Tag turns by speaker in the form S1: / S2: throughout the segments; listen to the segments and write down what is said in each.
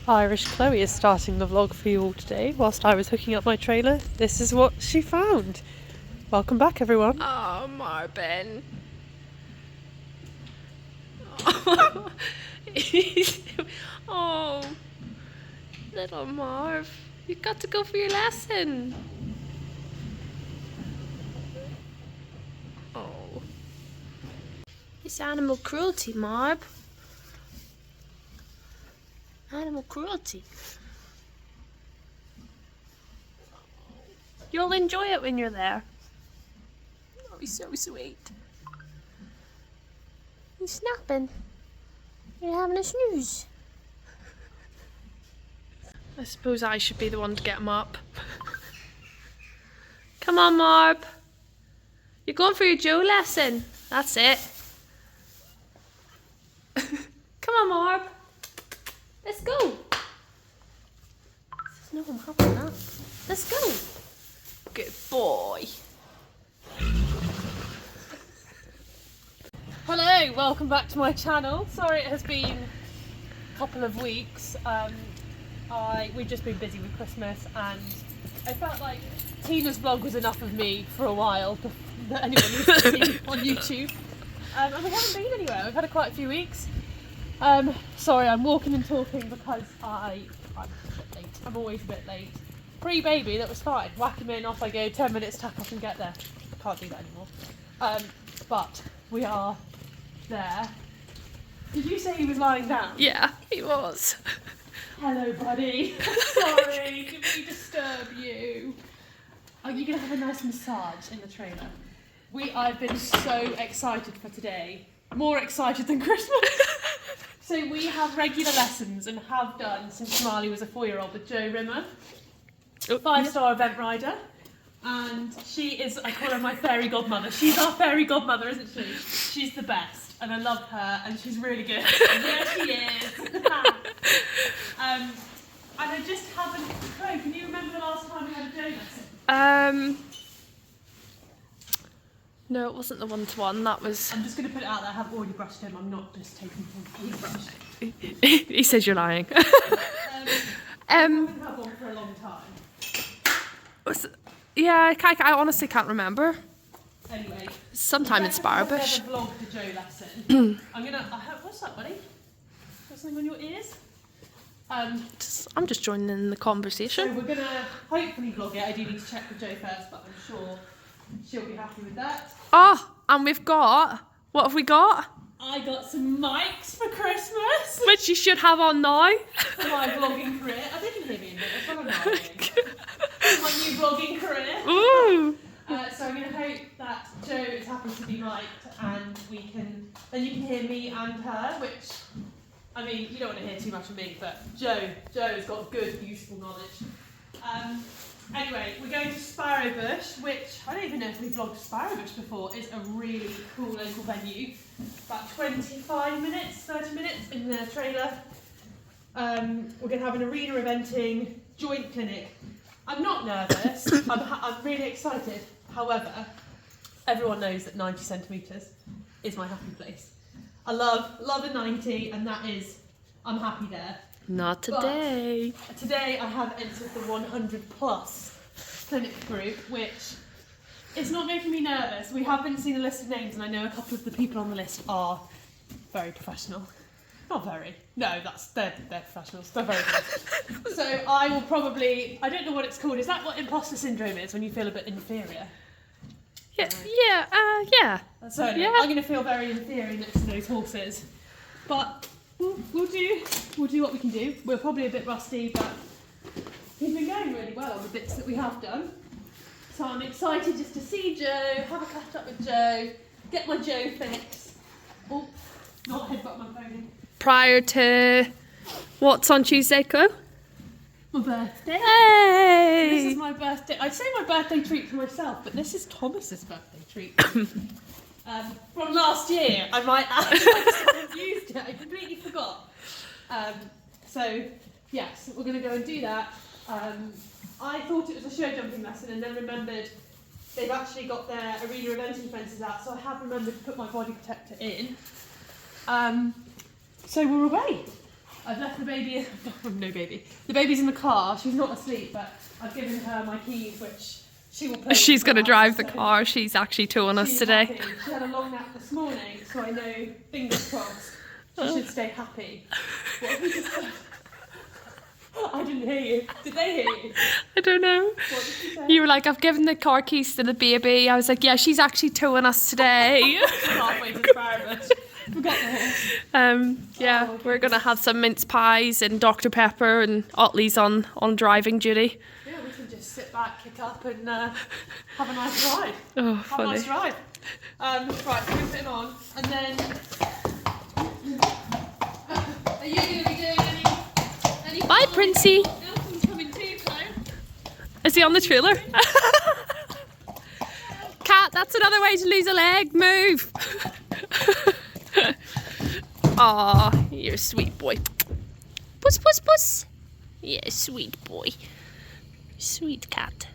S1: Irish Chloe is starting the vlog for you all today. Whilst I was hooking up my trailer, this is what she found. Welcome back, everyone.
S2: Oh, Marvin. Oh, little Marv. You've got to go for your lesson. Oh. It's animal cruelty, Marv. Animal cruelty. You'll enjoy it when you're there. Oh, he's so sweet. He's snapping. You're having a snooze. I suppose I should be the one to get him up. Come on, Marb. You're going for your Joe lesson. That's it. Come on, Marb. Let's go. No, I'm having that. Let's go. Good boy.
S1: Hello, welcome back to my channel. Sorry it has been a couple of weeks. We've just been busy with Christmas and I felt like Tina's vlog was enough of me for a while that anyone needs to see on YouTube. And we haven't been anywhere. We've had quite a few weeks. Sorry, I'm walking and talking because I'm a bit late. I'm always a bit late. Pre-baby, that was fine. Whack him in, off I go, 10 minutes, tack off and get there. Can't do that anymore. But we are there. Did you say he was lying down?
S2: Yeah, he was.
S1: Hello, buddy. Sorry, did we disturb you? Are you going to have a nice massage in the trailer? I've been so excited for today. More excited than Christmas. So we have regular lessons and have done since Marley was a 4-year-old with Jo Rimmer. 5-star event rider. And she is, I call her my fairy godmother. She's our fairy godmother, isn't she? She's the best. And I love her, and she's really good. And there she is. And I just haven't. Chloe, can you remember the last time we had a Jo lesson?
S2: No, it wasn't the one-to-one. That was.
S1: I'm just going to put it out there. I have already brushed him. I'm not just taking him brush.
S2: He says you're lying.
S1: I haven't had one for a long time.
S2: Yeah, I honestly can't remember.
S1: Anyway.
S2: Sometime in Sparbush.
S1: I've never vlogged the Jo lesson. What's that, buddy? Got something on your ears?
S2: I'm just joining in the conversation.
S1: So we're going to hopefully vlog it. I do need to check with Jo first, but I'm sure she'll be happy with that.
S2: Oh, and we've got... What have we got?
S1: I got some mics for Christmas.
S2: Which you should have on now.
S1: For my vlogging career. I didn't hear me in it. That's what I'm vlogging. For my new vlogging career.
S2: Ooh.
S1: So I'm going to hope that Jo is happy to be mic'd and then you can hear me and her, which, I mean, you don't want to hear too much of me, but Jo's got good, useful knowledge. Anyway, we're going to Sparrowbush, which, I don't even know if we've vlogged Sparrowbush before. It's a really cool local venue. About 25 minutes, 30 minutes in the trailer. We're going to have an arena eventing joint clinic. I'm not nervous, I'm really excited. However, everyone knows that 90 centimetres is my happy place. I love a 90 and that is, I'm happy there.
S2: Not today.
S1: But today I have entered the 100 plus clinic group, which is not making me nervous. We have been seeing a list of names and I know a couple of the people on the list are very professional. Not very. No, they're professionals. They're very good. So I will probably, I don't know what it's called. Is that what imposter syndrome is, when you feel a bit inferior?
S2: Yeah.
S1: So anyway,
S2: Yeah.
S1: I'm going to feel very inferior next to those horses. But we'll do what we can do. We're probably a bit rusty, but we've been going really well on the bits that we have done. So I'm excited just to see Jo, have a catch up with Jo, get my Jo fix. Oh, not headbutt my pony.
S2: Prior to what's on Tuesday, Chloe?
S1: My birthday.
S2: Hey!
S1: This is my birthday. I'd say my birthday treat for myself, but this is Thomas's birthday treat. From last year, I might add. I just used it. I completely forgot. So yes, we're going to go and do that. I thought it was a show jumping lesson, and then remembered they've actually got their arena eventing fences out, so I have remembered to put my body protector in. So we're away. I've left the baby. No baby. The baby's in the car. She's not asleep, but I've given her my keys, which she will play.
S2: She's going to
S1: with
S2: drive the
S1: so
S2: car. She's actually towing us
S1: she's
S2: today.
S1: happy. She had a long nap this morning, so I know, fingers crossed, she should stay happy. What have we just said? I didn't hear you. Did they hear you?
S2: I don't know.
S1: What did you say?
S2: You were like, I've given the car keys to the baby. I was like, yeah, she's actually towing us today.
S1: Halfway to the Barrett. Forgot the horse.
S2: Yeah, we're going to have some mince pies and Dr. Pepper, and Otley's on driving duty.
S1: Yeah, we can just sit back, kick up, and have a nice ride.
S2: Oh,
S1: Have
S2: funny.
S1: a nice ride. Right, so we're put him on, and then are you going to be doing any
S2: Bye, Princey.
S1: Nelson's coming too, Chloe.
S2: Is he on the trailer? Cat, that's another way to lose a leg. Move. Aw, you're a sweet boy. Puss, puss, puss. Yeah, sweet boy. Sweet cat.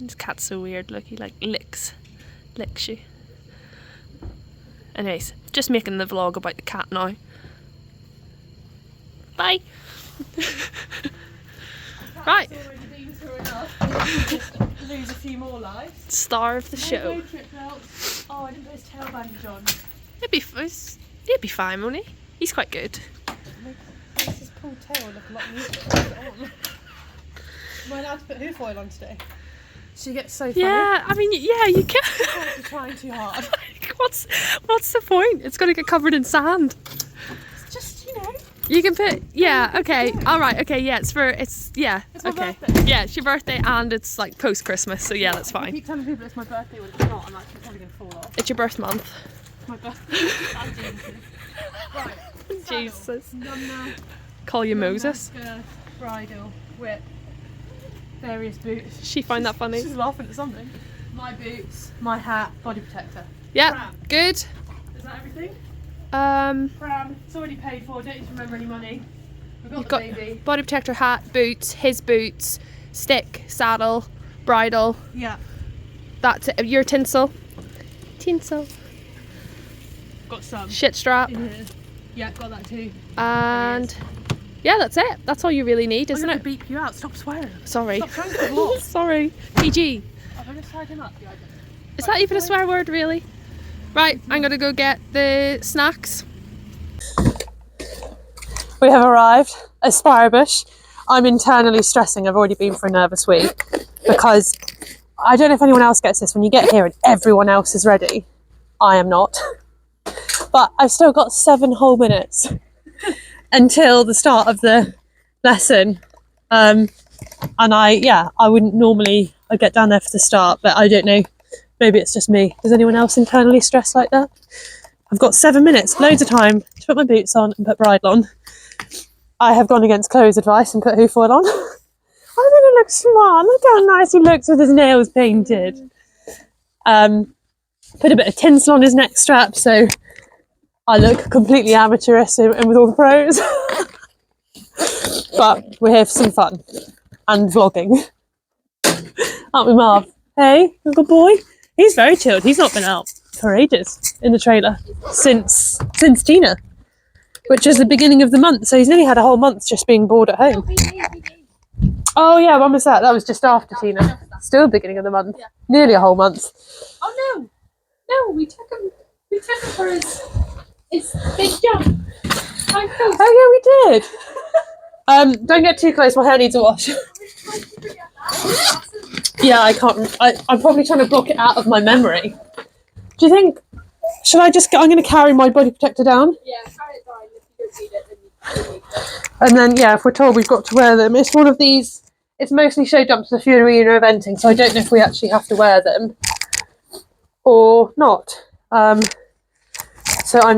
S2: This cat's so weird. Look, he like licks you. Anyways, just making the vlog about the cat now. Bye. Right.
S1: It's already been through enough. Just lose a few more lives.
S2: Star of the show.
S1: Road trip belt. Oh, I didn't put his tail bandage on.
S2: He'd be fine, won't he? He's quite good.
S1: Makes his pulled tail look a lot neater. Am I allowed to put hoof oil on today? She gets so funny.
S2: Yeah, I mean, yeah, you can.
S1: Can't be trying too hard.
S2: What's the point? It's going to get covered in sand.
S1: It's just, you know.
S2: You can put, yeah, okay, all right, okay, yeah, it's
S1: my
S2: okay.
S1: birthday.
S2: Yeah, it's your birthday and it's like post-Christmas, so yeah, that's
S1: I
S2: fine.
S1: keep telling people it's my birthday when it's not. I'm actually probably going to fall off.
S2: It's your birth month.
S1: It's my birthday. And James's. Right. Saddle,
S2: Jesus.
S1: Nunna,
S2: Call you
S1: nunna,
S2: Moses.
S1: skirt, bridle, whip, various boots.
S2: She find that funny.
S1: She's laughing at something. My boots, my hat, body protector.
S2: Yeah,
S1: Pram.
S2: good.
S1: Is that everything?
S2: You've
S1: It's already paid for. Don't need to remember any money. We've got the
S2: got
S1: baby.
S2: body protector, hat, boots, his boots, stick, saddle, bridle.
S1: Yeah.
S2: That's it. Your tinsel. Tinsel.
S1: Got some.
S2: Shit strap.
S1: In here. Yeah, got that too.
S2: And yeah, that's it. That's all you really need, isn't
S1: I'm
S2: it?
S1: gonna beep you out. Stop swearing.
S2: Sorry.
S1: Stop trying to vlog.
S2: Sorry. PG.
S1: I'm gonna slide him up. Yeah,
S2: Is that even a swear word, really? Right, I'm gonna go get the snacks.
S1: We have arrived at Spirebush. I'm internally stressing. I've already been for a nervous week because I don't know if anyone else gets this. When you get here and everyone else is ready, I am not. But I've still got 7 whole minutes until the start of the lesson. And I wouldn't normally get down there for the start, but I don't know. Maybe it's just me. Does anyone else internally stress like that? I've got 7 minutes, loads of time to put my boots on and put bridle on. I have gone against Chloe's advice and put hoof oil on. I think it looks smart. Look how nice he looks with his nails painted. Put a bit of tinsel on his neck strap so I look completely amateurish and with all the pros. But we're here for some fun and vlogging. Aren't we, Marv? Hey, good boy. He's very chilled. He's not been out for ages in the trailer since Tina, which is the beginning of the month. So he's nearly had a whole month just being bored at home. Oh yeah, when was that? That was just after Tina. Still the beginning of the month. Yeah.
S2: Nearly a whole month.
S1: Oh no, we took him for his big jump.
S2: Oh yeah, we did. Don't get too close. My hair needs a wash. Yeah, I can't. I'm probably trying to block it out of my memory. Do you think? Should I just? I'm going to carry my body protector down.
S1: Yeah, carry it down. If you don't need it, then you need it.
S2: And then, yeah, if we're told we've got to wear them, it's one of these. It's mostly show jumps for the arena eventing, so I don't know if we actually have to wear them or not. So I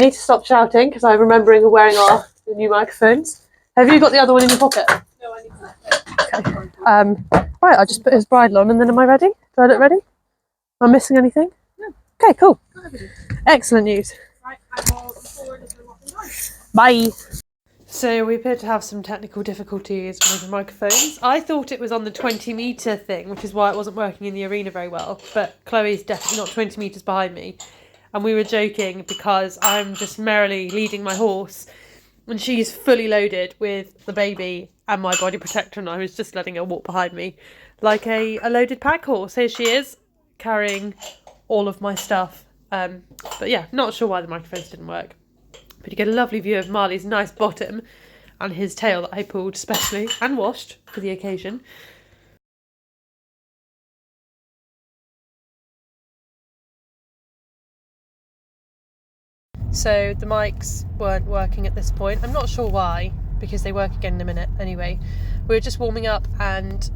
S2: need to stop shouting because I'm remembering wearing our new microphones. Have you got the other one in your pocket?
S1: No, I need that.
S2: Okay. Right, I'll just put his bridle on and then am I ready? Do I look ready? Am I missing anything?
S1: No.
S2: Okay, cool. Excellent news.
S1: Right, I'm all forward as we're walking down.
S2: Bye.
S1: So we appear to have some technical difficulties with the microphones. I thought it was on the 20-metre thing, which is why it wasn't working in the arena very well. But Chloe's definitely not 20 metres behind me. And we were joking because I'm just merrily leading my horse.
S2: And she's fully loaded with the baby and my body protector, and I was just letting her walk behind me like a loaded pack horse. Here she is, carrying all of my stuff. But yeah, not sure why the microphones didn't work. But you get a lovely view of Marley's nice bottom and his tail that I pulled specially and washed for the occasion. So the mics weren't working at this point. I'm not sure why, because they work again in a minute. Anyway, we were just warming up, and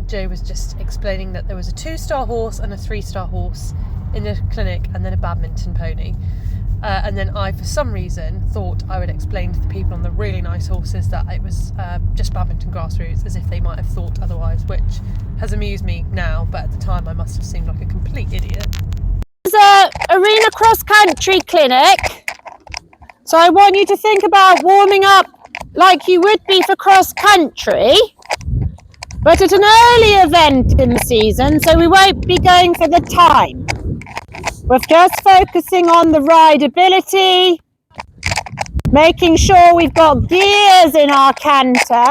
S2: Joe was just explaining that there was a 2-star horse and a 3-star horse in the clinic, and then a badminton pony. And then I, for some reason, thought I would explain to the people on the really nice horses that it was just badminton grassroots, as if they might have thought otherwise, which has amused me now, but at the time I must have seemed like a complete idiot.
S3: It's a arena cross country clinic, so I want you to think about warming up like you would be for cross country, but at an early event in the season, so we won't be going for the time. We're just focusing on the rideability, making sure we've got gears in our canter.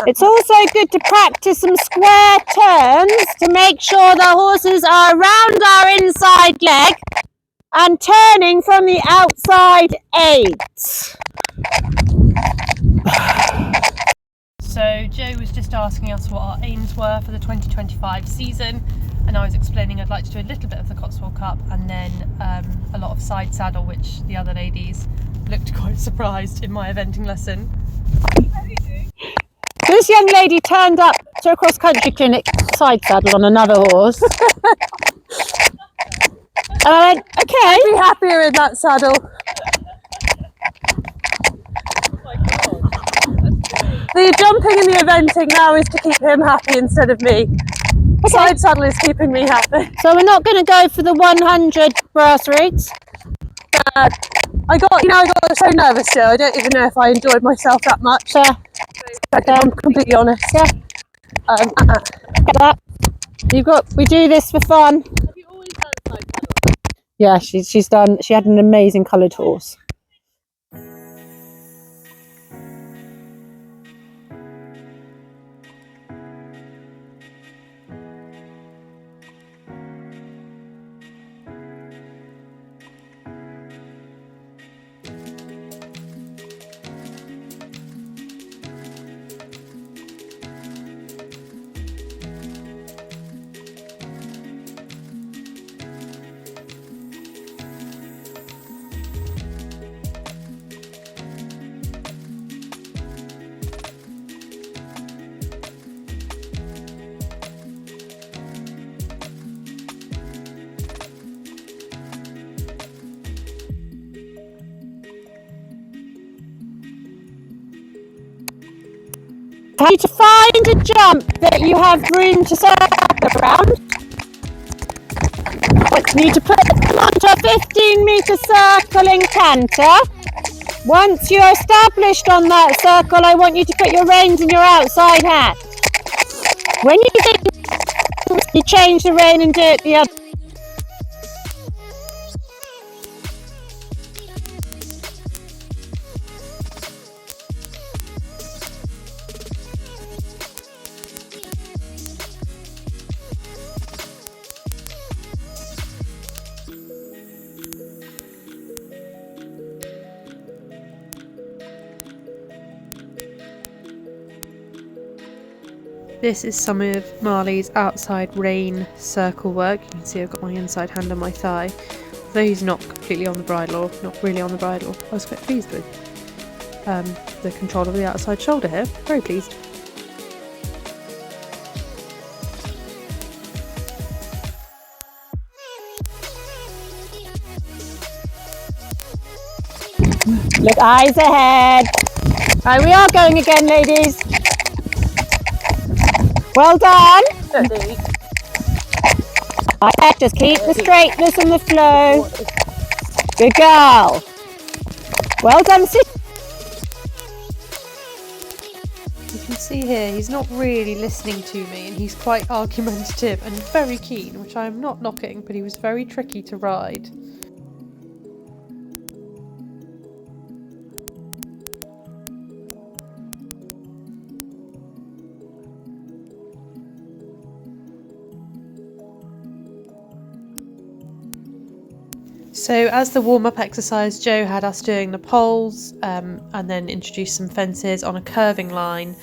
S3: It's also good to practice some square turns to make sure the horses are around our inside leg and turning from the outside aids.
S2: So Joe was just asking us what our aims were for the 2025 season, and I was explaining I'd like to do a little bit of the Cotswold Cup and then a lot of side saddle, which the other ladies looked quite surprised in my eventing lesson.
S3: This young lady turned up to a cross-country clinic side saddle on another horse. And I went, okay.
S2: I'd be happier in that saddle. The jumping and the eventing now is to keep him happy instead of me. The side saddle is keeping me happy.
S3: So we're not going to go for the 100 grassroots.
S2: I got so nervous still. I don't even know if I enjoyed myself that much. I'm completely honest.
S3: Yeah. Get that. We do this for fun.
S1: Have you always done side saddle?
S3: Yeah, she had an amazing coloured horse. You to find a jump that you have room to circle around. You need to put them onto a 15-metre circling canter. Once you're established on that circle, I want you to put your reins in your outside hand. When you think you change the rein and do it the other.
S2: This is some of Marley's outside rein circle work. You can see I've got my inside hand on my thigh. Though he's not completely on the bridle, or not really on the bridle, I was quite pleased with the control of the outside shoulder here. Very pleased.
S3: Look, eyes ahead. Right, we are going again, ladies. Well done. Right, just keep the straightness and the flow. Good girl. Well done, sit.
S2: You can see here he's not really listening to me, and he's quite argumentative and very keen, which I'm not knocking, but he was very tricky to ride. So as the warm-up exercise, Joe had us doing the poles and then introduced some fences on a curving line,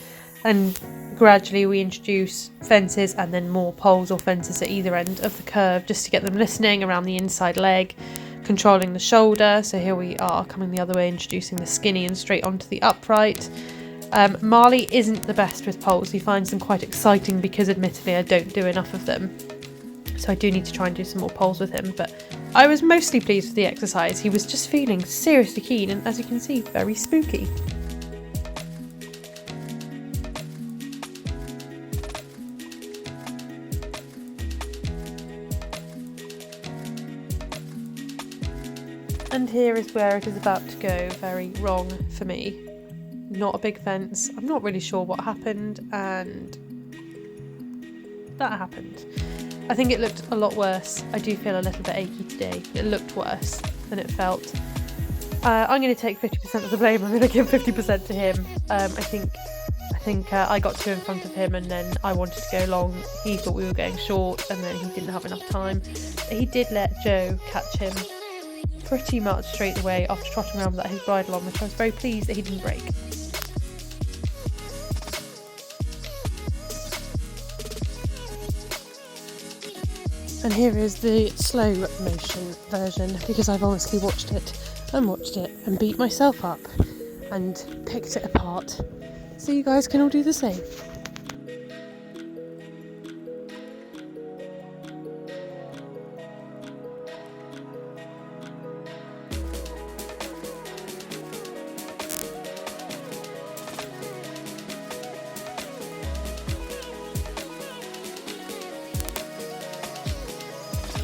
S2: and gradually we introduce fences and then more poles or fences at either end of the curve just to get them listening around the inside leg, controlling the shoulder. So here we are coming the other way, introducing the skinny and straight onto the upright. Marley isn't the best with poles. He finds them quite exciting because admittedly I don't do enough of them. So I do need to try and do some more poles with him, but I was mostly pleased with the exercise. He was just feeling seriously keen and, as you can see, very spooky. And here is where it is about to go very wrong for me. Not a big fence. I'm not really sure what happened, and that happened. I think it looked a lot worse. I do feel a little bit achy today. It looked worse than it felt. I'm going to take 50% of the blame. I'm going to give 50% to him. I think I got too in front of him, and then I wanted to go long. He thought we were going short, and then he didn't have enough time. He did let Joe catch him pretty much straight away after trotting around without his bridle on, which I was very pleased that he didn't break. And here is the slow motion version, because I've honestly watched it and beat myself up and picked it apart, so you guys can all do the same.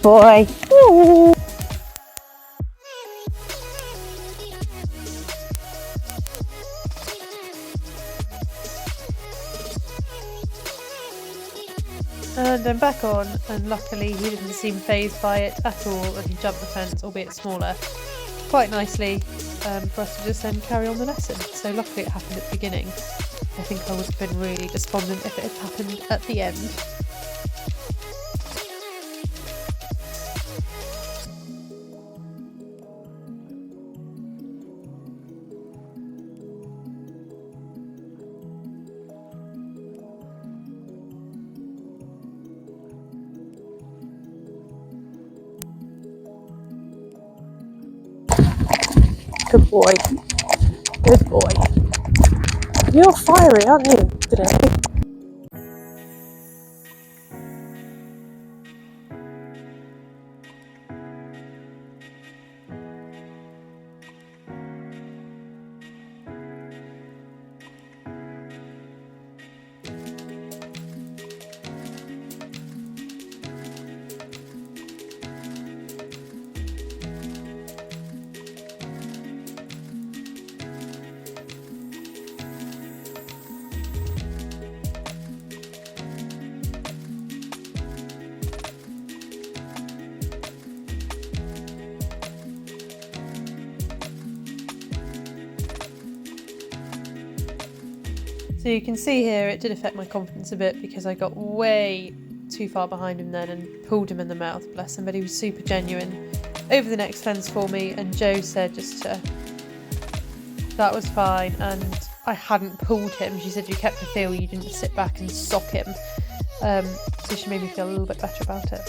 S3: Boy. Ooh.
S2: And I'm back on, and luckily he didn't seem fazed by it at all, and he jumped the fence, albeit smaller, quite nicely, for us to just then carry on the lesson. So luckily it happened at the beginning. I think I would have been really despondent if it had happened at the end.
S3: Good boy. Good boy. You're fiery, aren't you, today?
S2: So you can see here it did affect my confidence a bit because I got way too far behind him then and pulled him in the mouth, bless him, but he was super genuine over the next fence for me, and Joe said that was fine, and I hadn't pulled him. She said you kept a feel, you didn't sit back and sock him, so she made me feel a little bit better about it.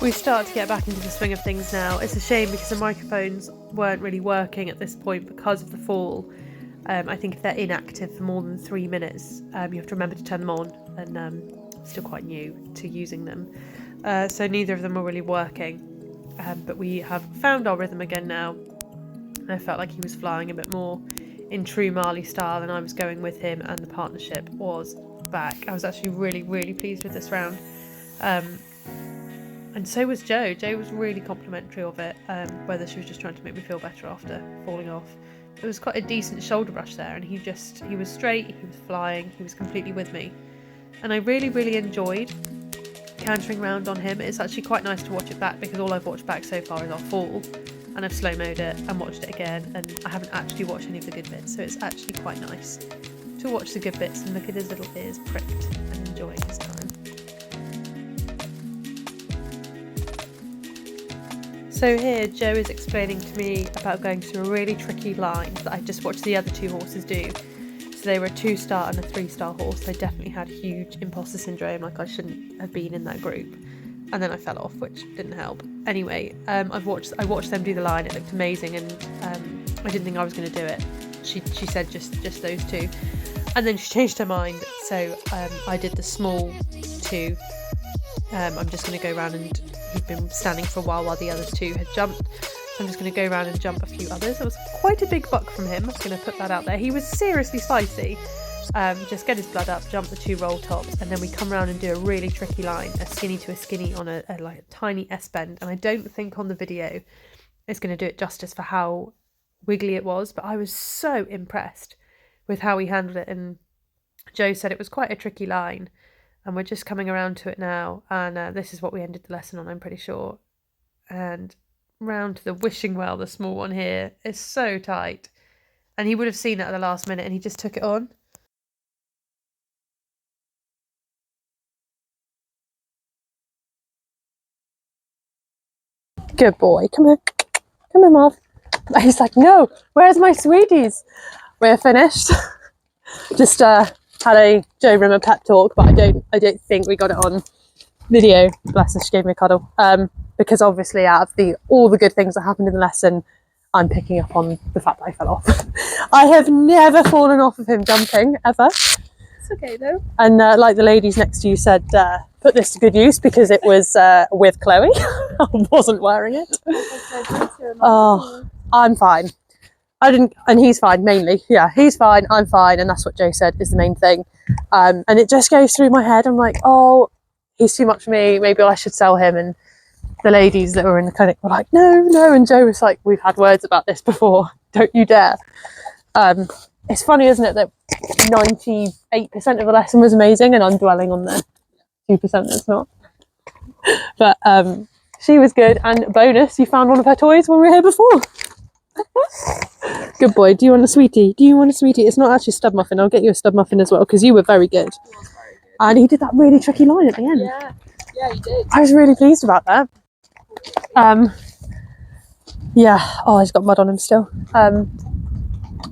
S2: We start to get back into the swing of things now. It's a shame because the microphones weren't really working at this point because of the fall. I think if they're inactive for more than 3 minutes, you have to remember to turn them on, and I'm still quite new to using them. So neither of them are really working, but we have found our rhythm again now. I felt like he was flying a bit more in true Marley style, and I was going with him, and the partnership was back. I was actually really, really pleased with this round. And so was Jo. Jo was really complimentary of it, whether she was just trying to make me feel better after falling off. It was quite a decent shoulder brush there, and he was straight, he was flying, he was completely with me. And I really, really enjoyed cantering round on him. It's actually quite nice to watch it back because all I've watched back so far is our fall, and I've slow-moed it and watched it again, and I haven't actually watched any of the good bits, so it's actually quite nice to watch the good bits and look at his little ears pricked and enjoying his time. So here, Jo is explaining to me about going through a really tricky line that I just watched the other two horses do. So they were a 2-star and a 3-star horse. They definitely had huge imposter syndrome, like I shouldn't have been in that group. And then I fell off, which didn't help. Anyway, I watched them do the line. It looked amazing, and I didn't think I was going to do it. She said just those two, and then she changed her mind. So I did the small 2. I'm just going to go around, and he'd been standing for a while the others 2 had jumped. So I'm just going to go around and jump a few others. It was quite a big buck from him. I'm going to put that out there. He was seriously spicy. Just get his blood up, jump the 2 roll tops, and then we come around and do a really tricky line, a skinny to a skinny on a tiny S bend. And I don't think on the video it's going to do it justice for how wiggly it was, but I was so impressed with how he handled it. And Jo said it was quite a tricky line, and we're just coming around to it now, and this is what we ended the lesson on, I'm pretty sure. And round to the wishing well, the small one here is so tight, and he would have seen it at the last minute, and he just took it on.
S3: Good boy. Come here, Marv. He's like, no, where's my sweeties? We're finished. Just had a Jo Rimmer pep talk, but I don't think we got it on video. Bless her, she gave me a cuddle. Because obviously out of all the good things that happened in the lesson, I'm picking up on the fact that I fell off. I have never fallen off of him jumping, ever.
S2: It's okay though.
S3: And like the ladies next to you said, put this to good use because it was with Chloe. I wasn't wearing it. Oh, I'm fine. I didn't, and he's fine mainly. Yeah, he's fine, I'm fine, and that's what Jo said is the main thing. And it just goes through my head. I'm like, oh, he's too much for me. Maybe I should sell him. And the ladies that were in the clinic were like, no. And Jo was like, we've had words about this before. Don't you dare. It's funny, isn't it, that 98% of the lesson was amazing, and I'm dwelling on the 2% that's not. But she was good, and bonus, you found one of her toys when we were here before. Good boy. Do you want a sweetie? It's not actually a stub muffin. I'll get you a stub muffin as well because you were very good. And he did that really tricky line at the end.
S1: Yeah, he did.
S3: I was really pleased about that. Yeah. Oh, he's got mud on him still.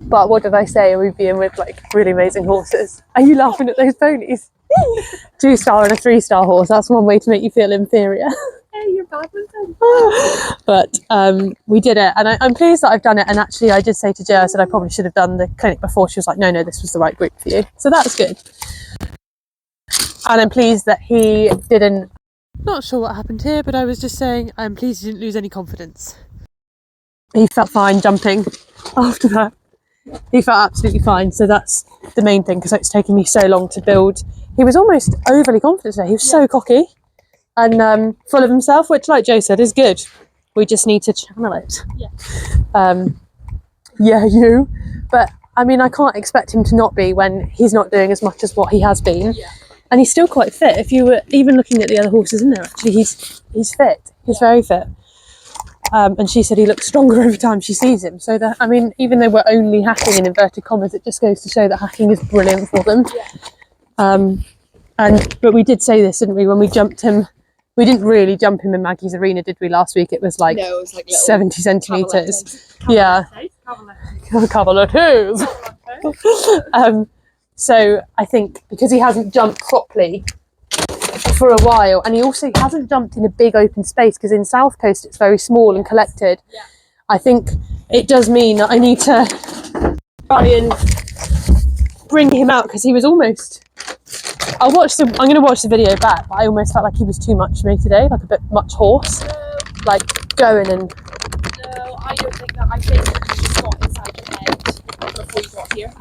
S3: But what did I say? We'd be in with like really amazing horses. Are you laughing at those ponies? 2-star and a 3-star horse. That's one way to make you feel inferior.
S1: Hey, you're badminton.
S3: But we did it, and I'm pleased that I've done it. And actually, I did say to Jo, I said I probably should have done the clinic before. She was like, no, this was the right group for you. So that's good. And I'm pleased that he didn't.
S2: Not sure what happened here, but I was just saying I'm pleased he didn't lose any confidence.
S3: He felt fine jumping after that. He felt absolutely fine. So that's the main thing, because it's taken me so long to build. He was almost overly confident today. He was so cocky and full of himself, which, like Jo said, is good. We just need to channel it. You. But I mean, I can't expect him to not be when he's not doing as much as what he has been. And he's still quite fit. If you were even looking at the other horses in there, actually, he's fit. He's very fit. And she said he looks stronger every time she sees him. So that, I mean, even though we're only hacking in inverted commas, it just goes to show that hacking is brilliant for them. But we did say this, didn't we, when we jumped him? We didn't really jump him in Maggie's arena, did we, last week? It was like, 70 centimetres. Yeah. Cavalettes. So I think because he hasn't jumped properly
S2: for a while, and he hasn't jumped in a big open space, because in South Coast it's very small and collected.
S1: Yeah.
S2: I think it does mean that I need to try and bring him out, because he was almost, I'm going to watch the video back, but I almost felt like he was too much for me today, like a bit much horse, like going and...
S1: No, I don't think that. I think you just got inside your head before you got here.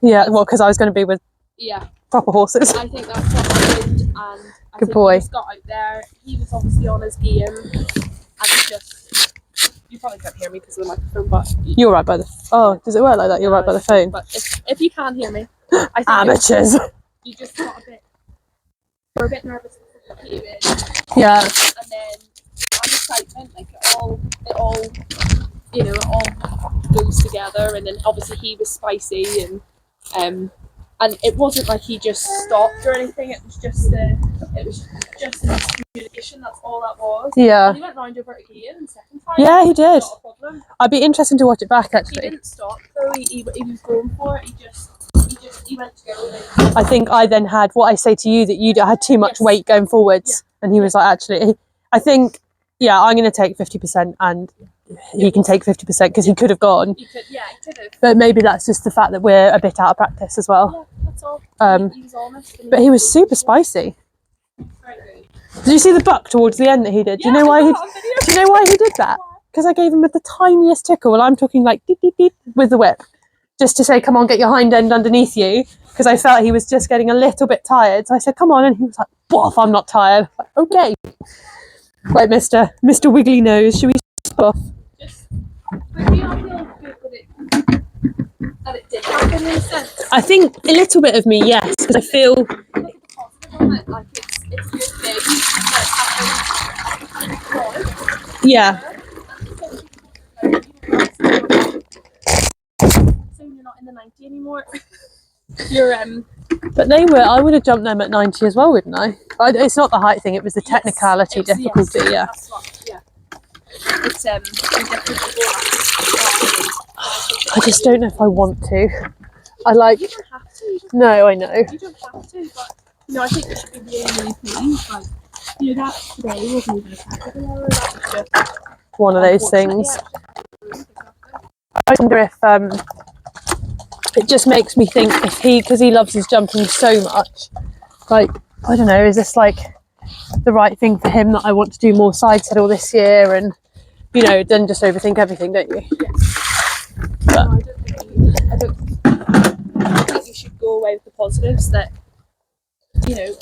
S2: Yeah, well, because I was going to be with
S1: Yeah,
S2: proper horses.
S1: I think that's what happened, and I
S2: Good
S1: think
S2: boy.
S1: he just got out there. He was obviously on his game, and just, you probably can't hear me because of the microphone, but
S2: You're right by the... Oh, does it work like that? You're right by the phone.
S1: But if you can hear me, I think
S2: Amateurs.
S1: you just got we're a bit nervous before you came in,
S2: Yeah.
S1: and then that excitement, like it all it all goes together, and then obviously he was spicy, and it wasn't like he just stopped or anything. It was just a miscommunication. That's all that was.
S2: Yeah.
S1: And he went round over it again the second time.
S2: Yeah, he did.
S1: Not a problem.
S2: I'd be interested to watch it back,
S1: He
S2: actually.
S1: didn't stop though. He was going for it. He went to go.
S2: I think I then had what I say to you, that you had too much
S1: Yes.
S2: weight going forwards, and he was like, actually, I think, yeah, I'm going to take 50%, and he can take 50% because he could have gone.
S1: He could have.
S2: But maybe that's just the fact that we're a bit out of practice as well.
S1: Yeah, that's all. He was honest.
S2: But he was super spicy.
S1: Very good.
S2: Did you see the buck towards the end that he did? Do you know why he? Do you know why he did that? Because I gave him with the tiniest tickle, and I'm talking like beep, beep, beep, with the whip, just to say, come on, get your hind end underneath you, because I felt he was just getting a little bit tired. So I said, come on, and he was like, boff, I'm not tired. Like, okay. Right, Mr. Wiggly Nose, should we stop?
S1: Just, but do you not feel good that it did happen in a sense?
S2: I think a little bit of me, yes, because I feel,
S1: Look at the positive on it, like it's a good thing that happened.
S2: yeah.
S1: So you're not in the 90 anymore. You're
S2: But I would have jumped them at 90 as well, wouldn't I? It's not the height thing, it was the technicality, difficulty, yeah.
S1: That's what, yeah. It's you definitely go
S2: I just don't know if I want to. I like,
S1: You don't have to.
S2: no, I know.
S1: You don't have to, but I think you should be really pleased. Like, that today wasn't even a tactical error. That was just
S2: One of those things. I wonder if it just makes me think, if because he loves his jumping so much, like, I don't know, is this like the right thing for him, that I want to do more side saddle this year, and then just overthink everything, don't you?
S1: No, I don't think you should go away with the positives that
S2: The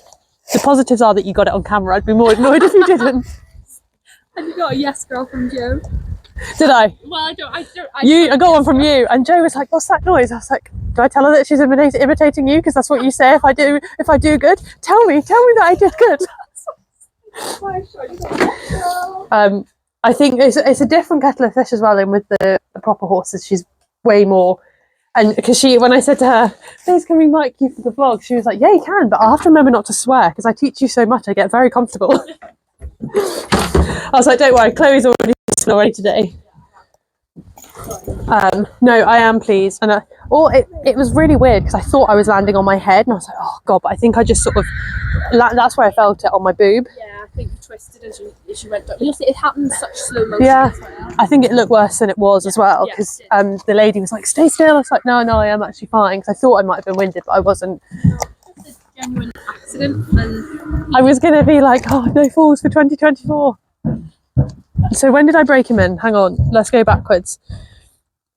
S2: positives are that you got it on camera. I'd be more annoyed if you didn't.
S1: And you got a yes girl from Joe.
S2: Did I?
S1: Well, I got
S2: one from you, and Joe was like, "What's that noise?" I was like, "Do I tell her that she's imitating you? Because that's what you say if I do good. Tell me that I did good." I think it's a different kettle of fish as well. And with the proper horses, she's way more. And because when I said to her, "Please, can we mic you for the vlog?" She was like, "Yeah, you can, but I'll have to remember not to swear because I teach you so much. I get very comfortable." I was like, "Don't worry, Chloe's already today." No, I am pleased, and it was really weird because I thought I was landing on my head, and I was like, "Oh God!" But I think I just sort of that's where I felt it on my boob.
S1: Yeah, I think you twisted as you went up. It happened in such slow motion.
S2: Yeah,
S1: as well.
S2: I think it looked worse than it was as well, because the lady was like, "Stay still." I was like, "No, I am actually fine," because I thought I might have been winded, but I wasn't.
S1: Just a genuine accident, and
S2: I was gonna be like, "Oh, no falls for 2024." So when did I break him in? Hang on, let's go backwards.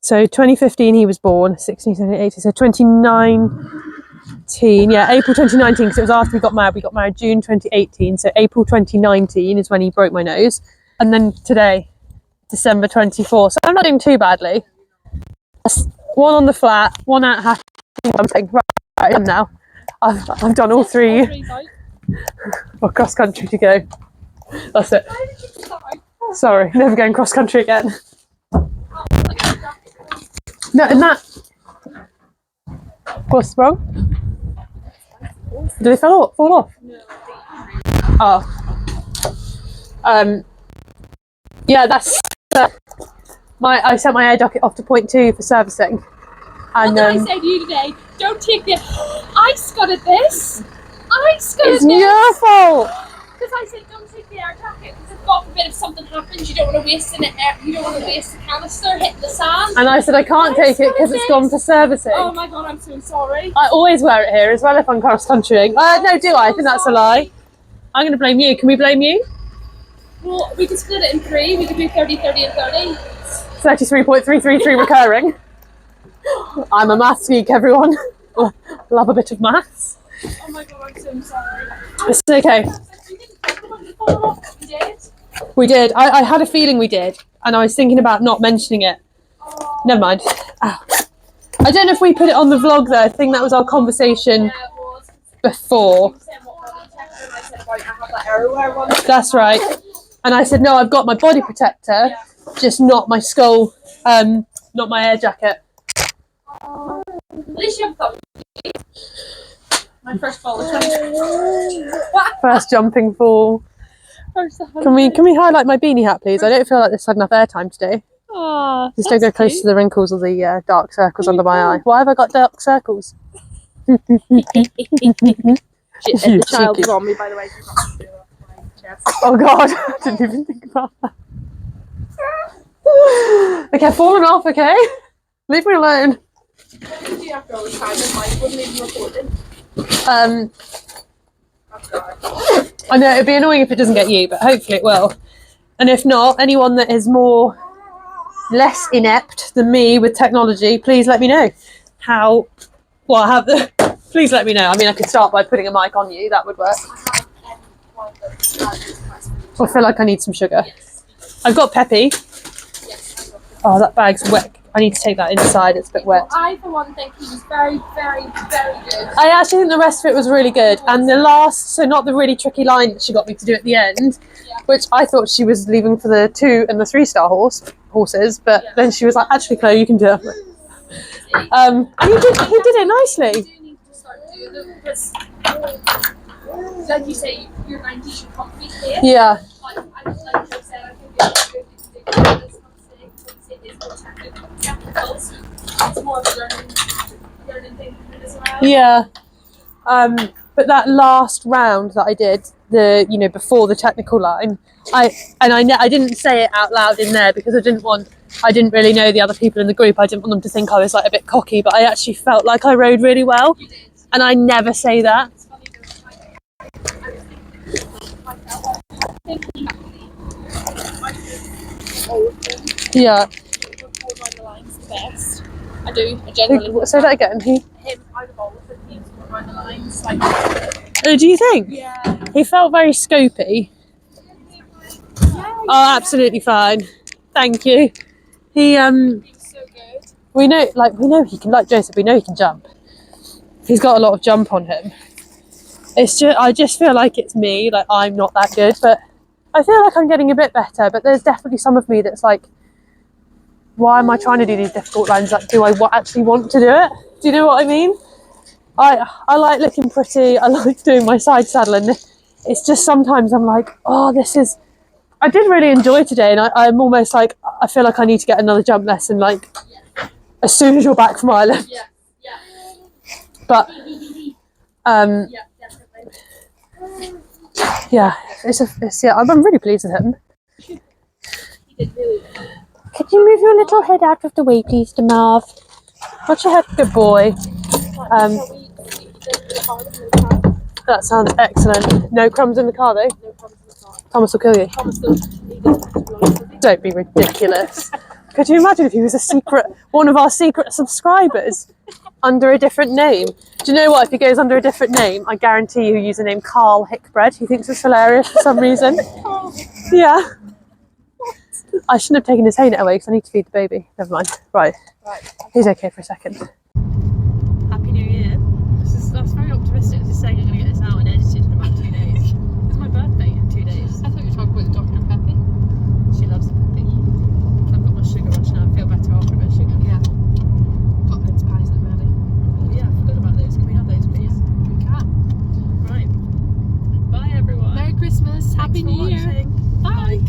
S2: So 2015 he was born, 16, 17, 18, so 2019, yeah, April 2019, because it was after we got married. We got married June 2018, so April 2019 is when he broke my nose. And then today, December 24, so I'm not doing too badly. One on the flat, one out half something. Right, I am now. I've done all three. Well, cross country to go. That's it. Sorry, never going cross country again. No, and that. What's wrong? Did they fall off? Oh. Yeah, that's. I sent my air jacket off to point 2 for servicing. And
S1: what did I say to you today? Don't take this. I scuttered this. I
S4: ice
S2: It's your fault.
S4: Because I said don't take the air jacket because if God forbid if something happens, you don't want to waste the canister hitting the sand.
S2: And I said I can't take it because it's gone for servicing.
S4: Oh my God, I'm so sorry.
S2: I always wear it here as well if I'm cross countrying. No, do I? I think that's a lie. I'm going to blame you. Can we blame you?
S4: Well, we could split it in 3. We could do 30, 30 and 30.
S2: 33.333 recurring. I'm a maths geek, everyone. Love a bit of maths.
S4: Oh my God, I'm so sorry.
S2: It's okay. We did. I had a feeling we did. And I was thinking about not mentioning it. Never mind. Ow. I don't know if we put it on the vlog though. I think that was our conversation before. That's right. And I said, no, I've got my body protector, just not my skull, not my air jacket.
S4: At least you have thought. My first fall of 20.
S2: First jumping fall. Can we highlight my beanie hat, please? I don't feel like this had enough airtime today.
S3: Oh,
S2: Just don't go close to the wrinkles or the dark circles under my eye. Why have I got dark circles?
S4: The child's on me, by the way.
S2: Oh God, I didn't even think about that. Okay, I've fallen off, okay? Leave me alone.
S4: What did you after all the time? And Mike wouldn't even report it.
S2: I know it'd be annoying if it doesn't get you, but hopefully it will. And if not, anyone that is less inept than me with technology, please let me know how. Well, please let me know. I mean, I could start by putting a mic on you. That would work. I feel like I need some sugar. I've got Peppy. Oh, that bag's wet. I need to take that inside. It's a bit wet.
S4: I, for one, think he was very, very, very good.
S2: I actually think the rest of it was really good. And the last, so not the really tricky line that she got me to do at the end, which I thought she was leaving for the 2 and the 3-star horses, but then she was like, actually, Chloe, you can do it. And he did it nicely.
S4: You do need to start doing them because, like you say, your 90s should comfy here.
S2: Yeah.
S4: Like I said, I think it's good to do this it is more technical. It's more of a learning thing as well.
S2: Yeah. But that last round that I did, before the technical line, I didn't say it out loud in there because I didn't really know the other people in the group. I didn't want them to think I was like a bit cocky, but I actually felt like I rode really well.
S4: You did.
S2: And I never say that.
S4: It's funny though, I was thinking all of them.
S2: Yeah.
S4: Before down the line's the best. I do. I generally.
S2: Say that again.
S4: Him out of all of them, he's down the lines like.
S2: Oh, do you think?
S4: Yeah.
S2: He felt very scopy. Oh, absolutely fine. Thank you. He
S4: He was so good.
S2: we know he can, like Joseph, we know he can jump. He's got a lot of jump on him. I just feel like it's me, like I'm not that good, but I feel like I'm getting a bit better, but there's definitely some of me that's like, why am I trying to do these difficult lines? Like, do I actually want to do it? Do you know what I mean? I like looking pretty, I like doing my side saddle, and it's just sometimes I'm like, oh, I did really enjoy today, and I'm almost like, I feel like I need to get another jump lesson, like, as soon as you're back from Ireland.
S4: Yeah. Yeah.
S2: But,
S4: Yeah, definitely.
S2: yeah, I'm really pleased with him.
S4: He did really well.
S2: Could you move your little head out of the way, please, Marv? What's your head, good boy? That sounds excellent. No crumbs in the car, though.
S4: No problems in the car.
S2: Thomas will kill you.
S4: Thomas goes,
S2: Don't be ridiculous. Could you imagine if he was one of our secret subscribers under a different name? Do you know what? If he goes under a different name, I guarantee you he'll use the name Carl Hickbread. He thinks it's hilarious for some reason. Yeah. I shouldn't have taken his hay net away because I need to feed the baby. Never mind. Right. He's okay for a second. Happy New Year. That's very optimistic. Just saying I'm going to get this out and edited in about 2 days. It's my birthday in 2 days.
S4: I thought you were talking about the Dr. Peppy.
S2: She loves the puppy. I've got my sugar rush now. I feel better after a bit of sugar.
S4: Yeah. Got mince pies that ready.
S2: Oh yeah, I forgot about those. Can we have those, please?
S4: We can.
S2: Right. Bye, everyone.
S4: Merry Christmas. Happy
S2: Thanks for
S4: New Year.
S2: watching.
S4: Bye.